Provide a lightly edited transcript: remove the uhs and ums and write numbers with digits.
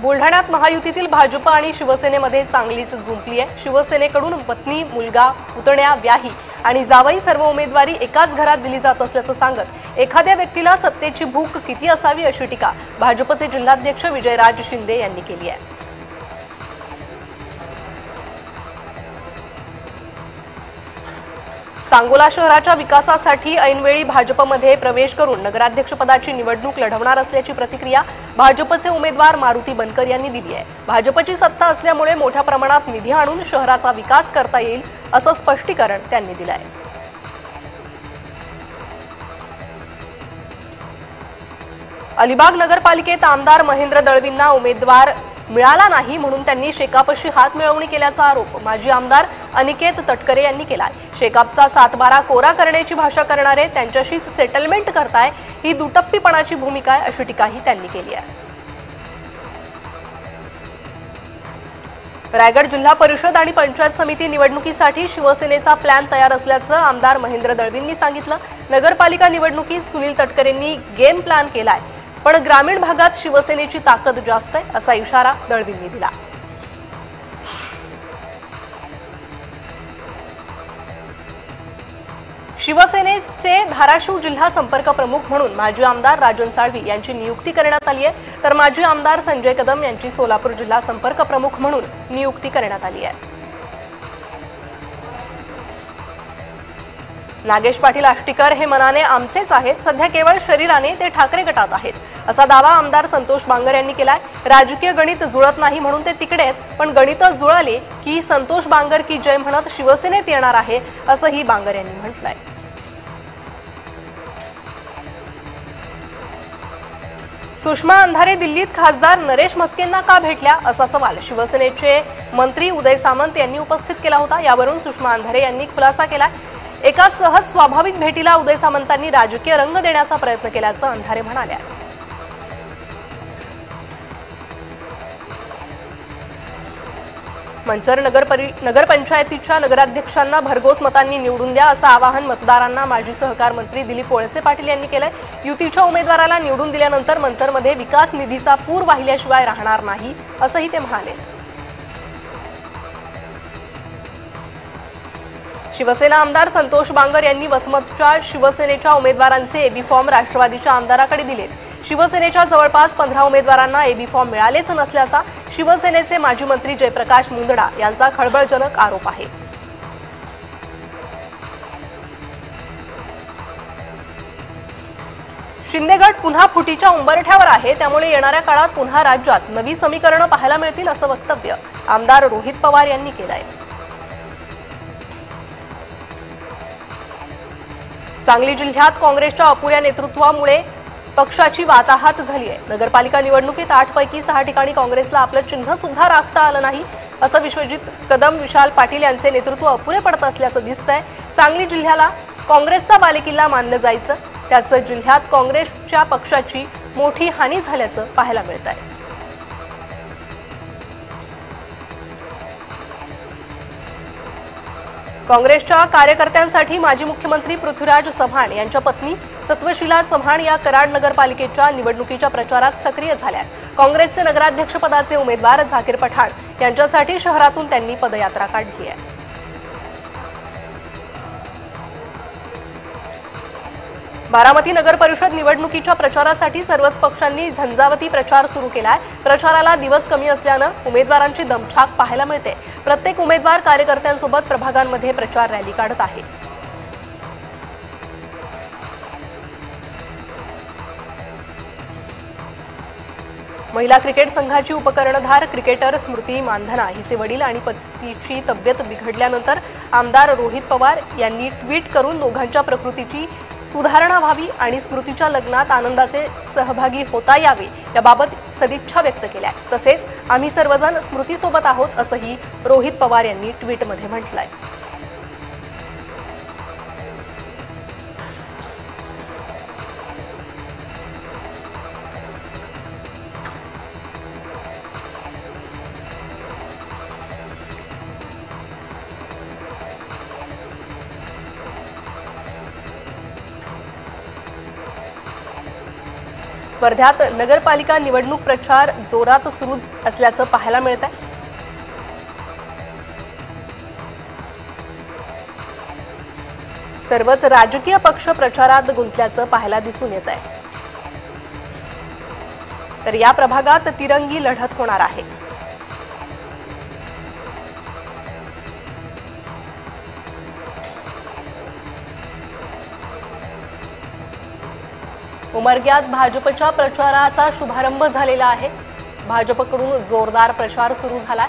बुलढाण्यात महायुतीतील भाजप आणि शिवसेनेमध्ये चांगलीच जुंपली आहे। शिवसेनेकडून पत्नी, मुलगा, पुतण्या, व्याही आणि जावई सर्व उमेदवारी एकाच घरात दिली जात असल्याचं सांगत एखाद्या व्यक्तीला सत्तेची भूक किती असावी अशी टीका भाजपचे जिल्हाध्यक्ष विजयराज शिंदे यांनी केली आहे। सांगोला शहराच्या विकासासाठी ऐनवेळी भाजपमध्ये प्रवेश करून नगराध्यक्षपदाची निवडणूक लढवणार असल्याची प्रतिक्रिया भाजपचे उमेदवार मारुती बनकर यांनी दिली आहे। भाजपची सत्ता असल्यामुळे मोठ्या प्रमाणात निधी आणून शहराचा विकास करता येईल असं स्पष्टीकरण त्यांनी दिलं आहे। अलिबाग नगरपालिकेत आमदार महेंद्र दळवींना उमेदवार मिळाला नाही म्हणून त्यांनी शेकापशी हात मिळवणी केल्याचा आरोप माजी आमदार अनिकेत तटकरे यांनी केला। शेकापचा 7-12 कोरा करण्याची भाषा करणारे त्यांच्याशीच सेटलमेंट करताय ही दुटप्पीपणाची भूमिका आहे अशी टीकाही त्यांनी केली आहे। रायगड जिल्हा परिषद आणि पंचायत समिती निवडणुकीसाठी शिवसेनेचा प्लॅन तयार असल्याचं आमदार महेंद्र दळवींनी सांगितलं। नगरपालिका निवडणुकीत सुनील तटकरेंनी गेम प्लॅन केलाय, पण ग्रामीण भागात शिवसेनेची ताकद जास्त आहे असा इशारा दळवींनी दिला। शिवसेनेचे धाराशिव जिल्हा संपर्क प्रमुख म्हणून माजी आमदार राजन साळवी यांची नियुक्ती करण्यात आली आहे, तर माजी आमदार संजय कदम यांची सोलापूर जिल्हा संपर्क प्रमुख म्हणून नियुक्ती करण्यात आली आहे। नागेश पाटील आष्टीकर हे मनाने आमचेच आहेत, सध्या केवळ शरीराने ते ठाकरे गटात आहेत असा दावा आमदार संतोष बांगर यांनी केलाय। राजकीय गणित जुळत नाही म्हणून ते तिकडे आहेत, पण गणित जुळाले की संतोष बांगर की जय म्हणत शिवसेनेत येणार आहे असंही बांगर यांनी म्हटलंय। सुषमा अंधारे दिल्लीत खासदार नरेश म्हस्केंना का भेटल्या असा सवाल शिवसेनेचे मंत्री उदय सामंत यांनी उपस्थित केला होता। यावरून सुषमा अंधारे यांनी खुलासा केला। एका सहज स्वाभाविक भेटीला उदय सामंतांनी राजकीय रंग देण्याचा प्रयत्न केल्याचं अंधारे म्हणाल्या। मंचर नगरपंचायतीच्या नगराध्यक्षांना भरघोस मतांनी निवडून द्या असं आवाहन मतदारांना माजी सहकार मंत्री दिलीप वळसे पाटील यांनी केलंय। युतीच्या उमेदवाराला निवडून दिल्यानंतर मंचरमध्ये विकास निधीचा पूर वाहिल्याशिवाय राहणार नाही असंही ते म्हणाले। शिवसेना आमदार संतोष बांगर यांनी वसमतच्या शिवसेनेच्या उमेदवारांचे एबी फॉर्म राष्ट्रवादीच्या आमदाराकडे दिलेत। शिवसेनेच्या जवळपास 15 उमेदवारांना एबी फॉर्म मिळालेच नसल्याचा शिवसेनेचे माजी मंत्री जयप्रकाश मुंदडा यांचा खळबळजनक आरोप आहे। शिंदे गट पुन्हा फुटीच्या उंबरठ्यावर आहे, त्यामुळे येणाऱ्या काळात पुन्हा राज्यात नवी समीकरणं पाहायला मिळतील असं वक्तव्य आमदार रोहित पवार यांनी केलंय। सांगली जिल्ह्यात काँग्रेसच्या अपुऱ्या नेतृत्वामुळे पक्षाची वाताहात झाली आहे। नगरपालिका निवडणुकीत 8 पैकी 6 ठिकाणी काँग्रेसला आपलं चिन्ह सुद्धा राखता आलं नाही असं विश्वजित कदम, विशाल पाटील यांचे नेतृत्व अपुरे पडत असल्याचं दिसतंय। सांगली जिल्ह्याला काँग्रेसचा बालेकिल्ला मानलं जायचं, त्याचं जिल्ह्यात काँग्रेसच्या पक्षाची मोठी हानी झाल्याचं पाहायला मिळतंय। काँग्रेसच्या कार्यकर्त्यांसाठी माजी मुख्यमंत्री पृथ्वीराज चव्हाण यांच्या पत्नी सत्वशीला चव्हाण या कराड नगरपालिकेच्या निवडणुकीच्या प्रचारात सक्रिय झाल्या। काँग्रेसचे नगराध्यक्षपदाचे उमेदवार झाकीर पठाण यांच्यासाठी शहरातून त्यांनी पदयात्रा काढली आहे। बारामती नगर परिषद निवडणुकीच्या प्रचारासाठी सर्वच पक्षांनी झंझावती प्रचार सुरू केलाय। प्रचाराला दिवस कमी असल्यानं उमेदवारांची दमछाक पाहायला मिळते। प्रत्येक उमेदवार कार्यकर्त्यांसोबत प्रभागांमध्ये प्रचार रॅली काढत आहे। महिला क्रिकेट संघाची उपकर्णधार क्रिकेटर स्मृती मानधना हिचे वडील आणि पतीची तब्येत बिघडल्यानंतर आमदार रोहित पवार यांनी ट्विट करून दोघांच्या प्रकृतीची सुधारणा व्हावी आणि स्मृतीच्या लग्नात आनंदाचे सहभागी होता यावे याबाबत सदिच्छा व्यक्त केल्या। तसेच आम्ही सर्वजण स्मृतीसोबत आहोत असंही रोहित पवार यांनी ट्विटमध्ये म्हटलंय। वर्ध्यात नगरपालिका निवडणूक प्रचार जोरात सुरू असल्याचं पाहायला मिळत आहे। सर्वच राजकीय पक्ष प्रचारात गुंतल्याचं पाहायला दिसून येत आहे। तर या प्रभागात तिरंगी लढत होणार आहे। उमरग्यात भाजपच्या प्रचाराचा शुभारंभ झालेला आहे। भाजपकडून जोरदार प्रचार सुरू झालाय।